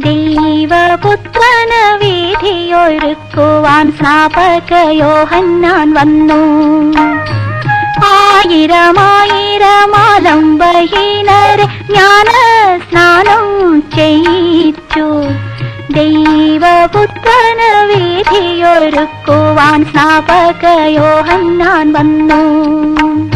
ദൈവപുത്രന് വീഥിയൊരുക്കുവാൻ സ്നാപക യോഹന്നാൻ വന്നു. ആയിരമായിരമാലംബഹീനരെ ജ്ഞാന സ്നാനം ചെയ്യിച്ചു. ദൈവപുത്രന് വീഥിയൊരുക്കുവാൻ സ്നാപക യോഹന്നാൻ വന്നു.